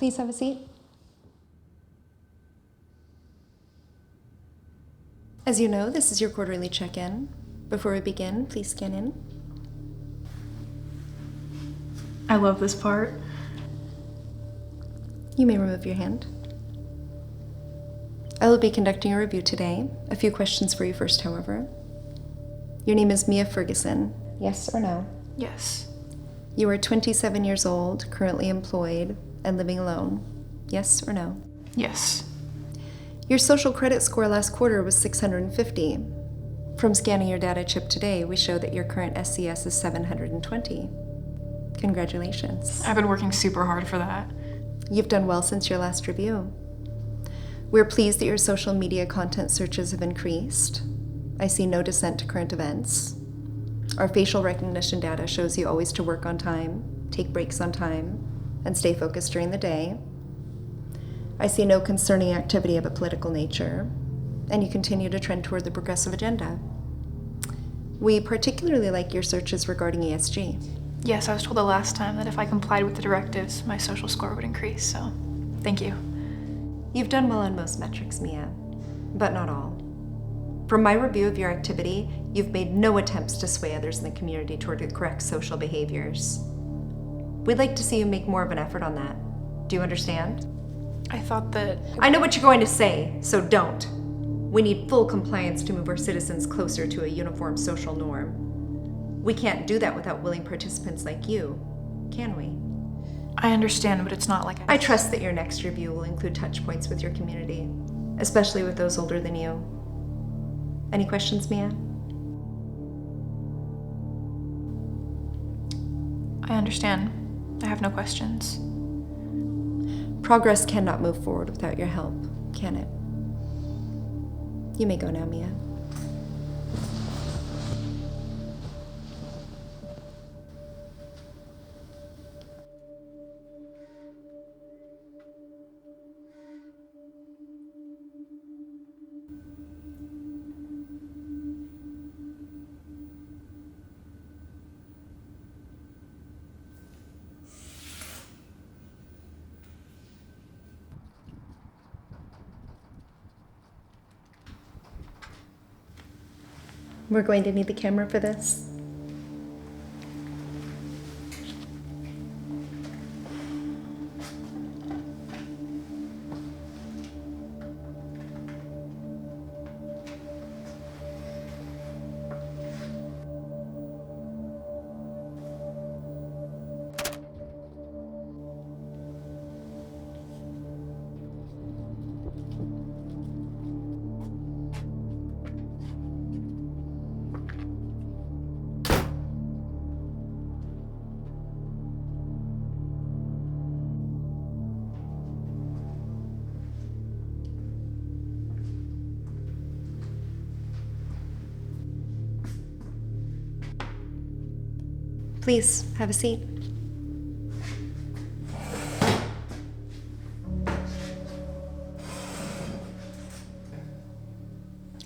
Please have a seat. As you know, this is your quarterly check-in. Before we begin, please scan in. I love this part. You may remove your hand. I will be conducting a review today. A few questions for you first, however. Your name is Mia Ferguson, yes or no? Yes. You are 27 years old, currently employed, and living alone, yes or no? Yes. Your social credit score last quarter was 650. From scanning your data chip today, we show that your current SCS is 720. Congratulations. I've been working super hard for that. You've done well since your last review. We're pleased that your social media content searches have increased. I see no descent to current events. Our facial recognition data shows you always to work on time, take breaks on time, and stay focused during the day. I see no concerning activity of a political nature, and you continue to trend toward the progressive agenda. We particularly like your searches regarding ESG. Yes, I was told the last time that if I complied with the directives, my social score would increase, so thank you. You've done well on most metrics, Mia, but not all. From my review of your activity, you've made no attempts to sway others in the community toward the correct social behaviors. We'd like to see you make more of an effort on that. Do you understand? I thought that... I know what you're going to say, so don't. We need full compliance to move our citizens closer to a uniform social norm. We can't do that without willing participants like you, can we? I understand, but it's not like I trust that your next review will include touch points with your community, especially with those older than you. Any questions, Mia? I understand. I have no questions. Progress cannot move forward without your help, can it? You may go now, Mia. We're going to need the camera for this. Please, have a seat.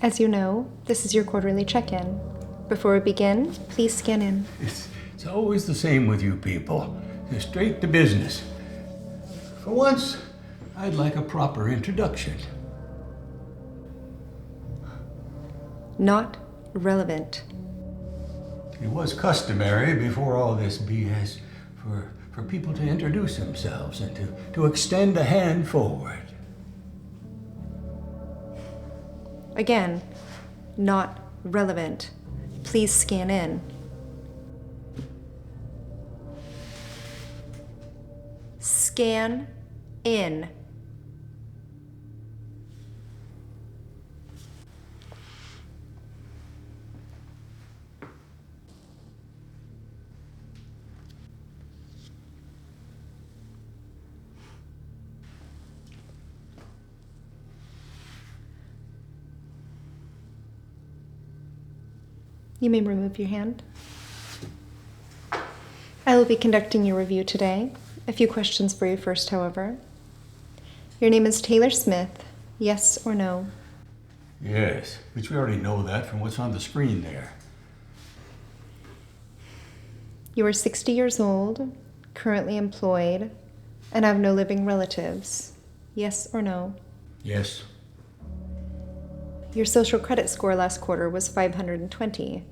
As you know, this is your quarterly check-in. Before we begin, please scan in. It's always the same with you people. Just straight to business. For once, I'd like a proper introduction. Not relevant. It was customary before all this BS for people to introduce themselves and to extend a hand forward. Again, not relevant. Please scan in. Scan in. You may remove your hand. I will be conducting your review today. A few questions for you first, however. Your name is Taylor Smith, yes or no? Yes, but we already know that from what's on the screen there. You are 60 years old, currently employed, And have no living relatives. Yes or no? Yes. Your social credit score last quarter was 520.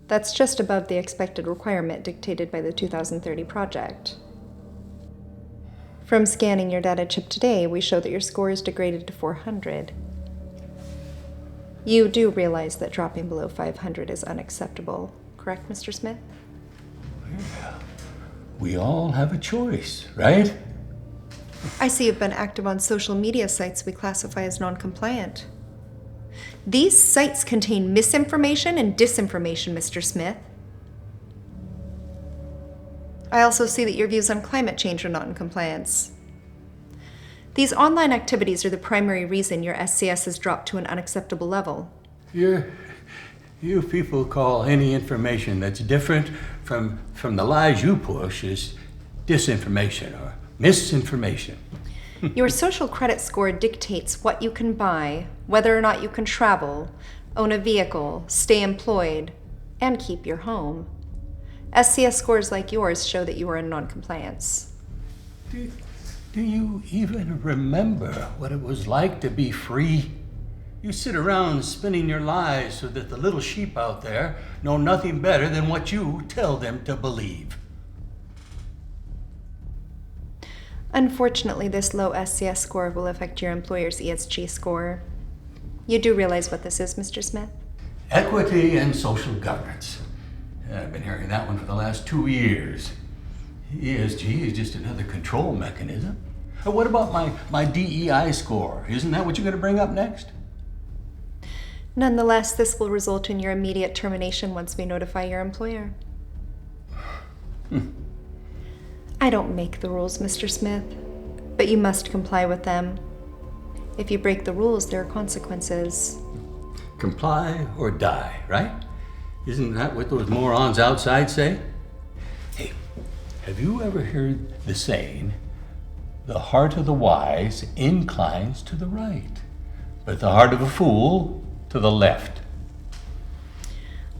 That's just above the expected requirement dictated by the 2030 project. From scanning your data chip today, we show that your score is degraded to 400. You do realize that dropping below 500 is unacceptable, correct, Mr. Smith? We all have a choice, right? I see you've been active on social media sites we classify as non-compliant. These sites contain misinformation and disinformation, Mr. Smith. I also see that your views on climate change are not in compliance. These online activities are the primary reason your SCS has dropped to an unacceptable level. You people call any information that's different from the lies you push is disinformation or misinformation. Your social credit score dictates what you can buy, whether or not you can travel, own a vehicle, stay employed, and keep your home. SCS scores like yours show that you are in non-compliance. Do you even remember what it was like to be free? You sit around spinning your lies so that the little sheep out there know nothing better than what you tell them to believe. Unfortunately, this low SCS score will affect your employer's ESG score. You do realize what this is, Mr. Smith? Equity and social governance. I've been hearing that one for the last 2 years. ESG is just another control mechanism. What about my DEI score? Isn't that what you're going to bring up next? Nonetheless, this will result in your immediate termination once we notify your employer. I don't make the rules, Mr. Smith, but you must comply with them. If you break the rules, there are consequences. Comply or die, right? Isn't that what those morons outside say? Hey, have you ever heard the saying, the heart of the wise inclines to the right, but the heart of a fool to the left?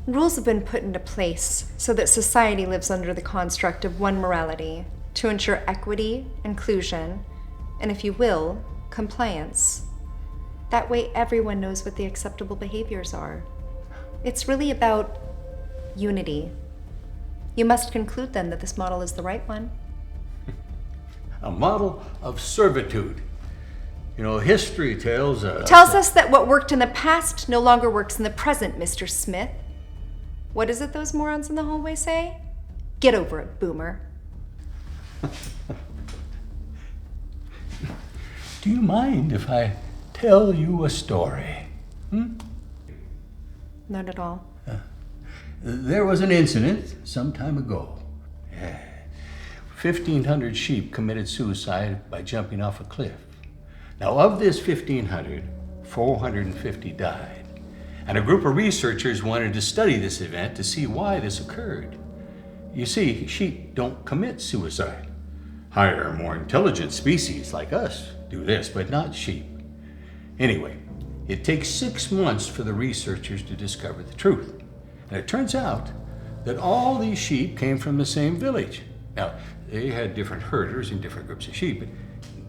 Rules have been put into place so that society lives under the construct of one morality to ensure equity, inclusion, and if you will, compliance. That way everyone knows what the acceptable behaviors are. It's really about unity. You must conclude then that this model is the right one. A model of servitude. You know, history tells us... Tells us that what worked in the past no longer works in the present, Mr. Smith. What is it those morons in the hallway say? Get over it, boomer. Do you mind if I tell you a story? Not at all. There was an incident some time ago. 1,500 sheep committed suicide by jumping off a cliff. Now, of this 1,500, 450 died. And a group of researchers wanted to study this event to see why this occurred. You see, sheep don't commit suicide. Higher, more intelligent species like us do this, but not sheep. Anyway, it takes 6 months for the researchers to discover the truth. And it turns out that all these sheep came from the same village. Now, they had different herders and different groups of sheep, but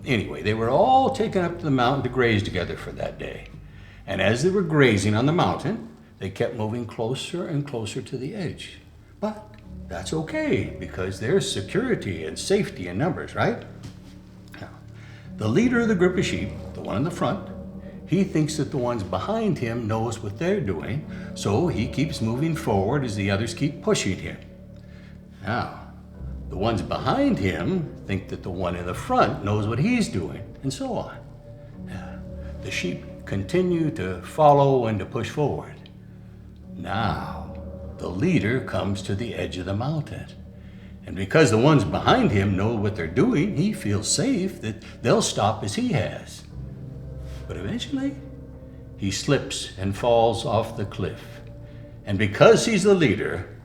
anyway, they were all taken up to the mountain to graze together for that day. And as they were grazing on the mountain, they kept moving closer and closer to the edge. But that's okay, because there's security and safety in numbers, right? Now, the leader of the group of sheep, the one in the front, he thinks that the ones behind him knows what they're doing, so he keeps moving forward as the others keep pushing him. Now, the ones behind him think that the one in the front knows what he's doing, and so on. The sheep continue to follow and to push forward. Now, the leader comes to the edge of the mountain. And because the ones behind him know what they're doing, he feels safe that they'll stop as he has. But eventually, he slips and falls off the cliff. And because he's the leader,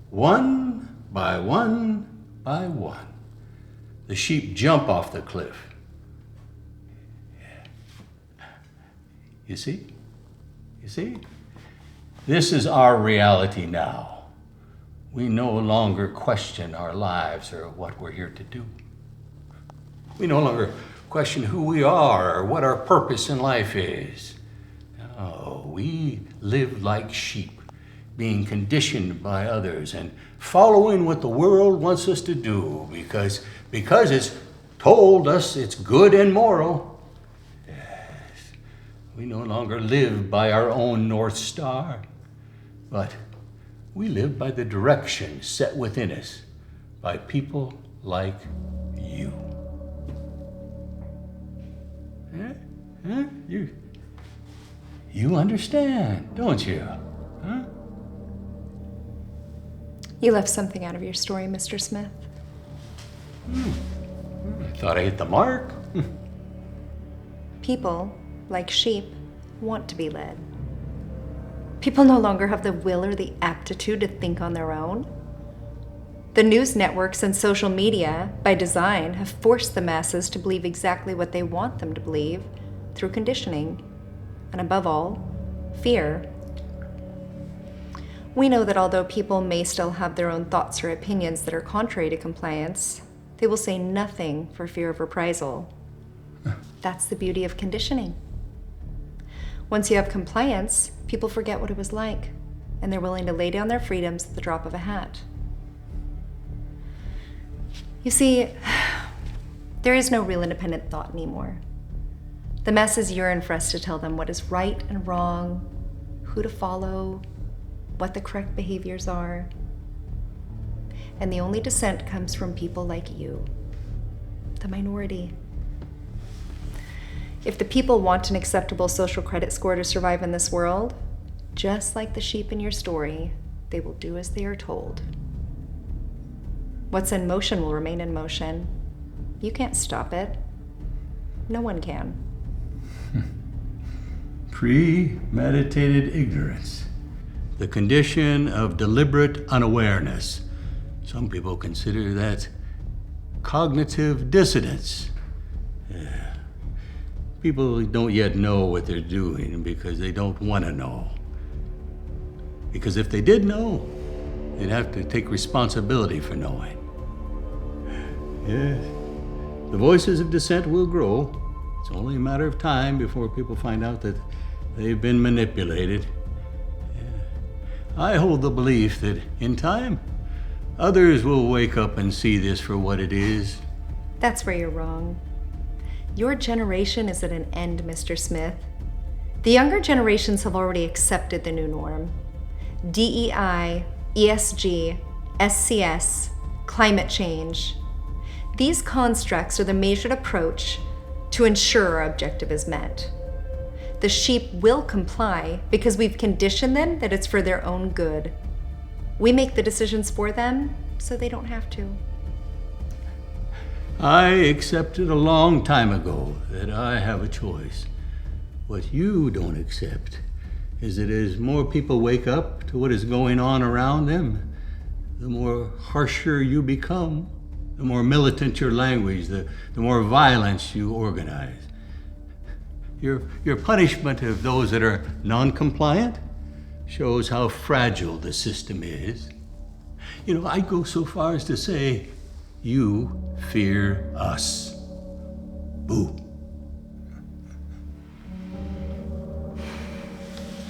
one by one by one, the sheep jump off the cliff. You see? You see? This is our reality now. We no longer question our lives or what we're here to do. We no longer question who we are or what our purpose in life is. No, we live like sheep, being conditioned by others and following what the world wants us to do because it's told us it's good and moral. Yes, we no longer live by our own North Star, but we live by the direction set within us by people like you. Huh? You understand, don't you? Huh? You left something out of your story, Mr. Smith. I thought I hit the mark. People, like sheep, want to be led. People no longer have the will or the aptitude to think on their own. The news networks and social media, by design, have forced the masses to believe exactly what they want them to believe through conditioning, and above all, fear. We know that although people may still have their own thoughts or opinions that are contrary to compliance, they will say nothing for fear of reprisal. That's the beauty of conditioning. Once you have compliance, people forget what it was like, and they're willing to lay down their freedoms at the drop of a hat. You see, there is no real independent thought anymore. The masses yearn for us to tell them what is right and wrong, who to follow, what the correct behaviors are. And the only dissent comes from people like you, the minority. If the people want an acceptable social credit score to survive in this world, just like the sheep in your story, they will do as they are told. What's in motion will remain in motion. You can't stop it. No one can. Premeditated ignorance. The condition of deliberate unawareness. Some people consider that cognitive dissonance. Yeah. People don't yet know what they're doing because they don't want to know. Because if they did know, they'd have to take responsibility for knowing. Yes, the voices of dissent will grow. It's only a matter of time before people find out that they've been manipulated. I hold the belief that in time, others will wake up and see this for what it is. That's where you're wrong. Your generation is at an end, Mr. Smith. The younger generations have already accepted the new norm. DEI, ESG, SCS, climate change. These constructs are the measured approach to ensure our objective is met. The sheep will comply because we've conditioned them that it's for their own good. We make the decisions for them so they don't have to. I accepted a long time ago that I have a choice. What you don't accept is that as more people wake up to what is going on around them, the more harsher you become, the more militant your language, the more violence you organize. Your punishment of those that are non-compliant shows how fragile the system is. You know, I go so far as to say, you fear us. Boo.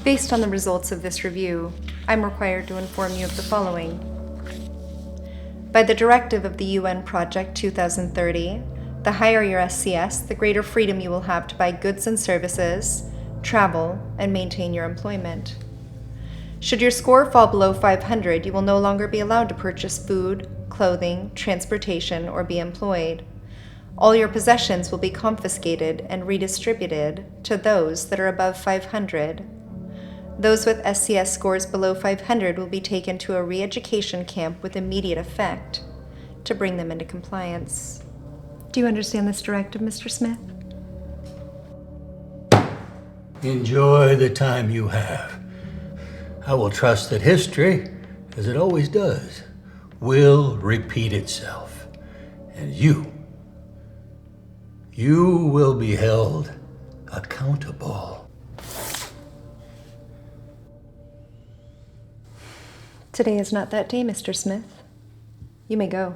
Based on the results of this review, I'm required to inform you of the following. By the directive of the UN Project 2030, the higher your SCS, the greater freedom you will have to buy goods and services, travel, and maintain your employment. Should your score fall below 500, you will no longer be allowed to purchase food, clothing, transportation, or be employed. All your possessions will be confiscated and redistributed to those that are above 500. Those with SCS scores below 500 will be taken to a re-education camp with immediate effect to bring them into compliance. Do you understand this directive, Mr. Smith? Enjoy the time you have. I will trust that history, as it always does, will repeat itself. And you will be held accountable. Today is not that day, Mr. Smith. You may go.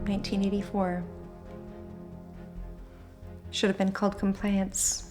1984. Should have been called compliance.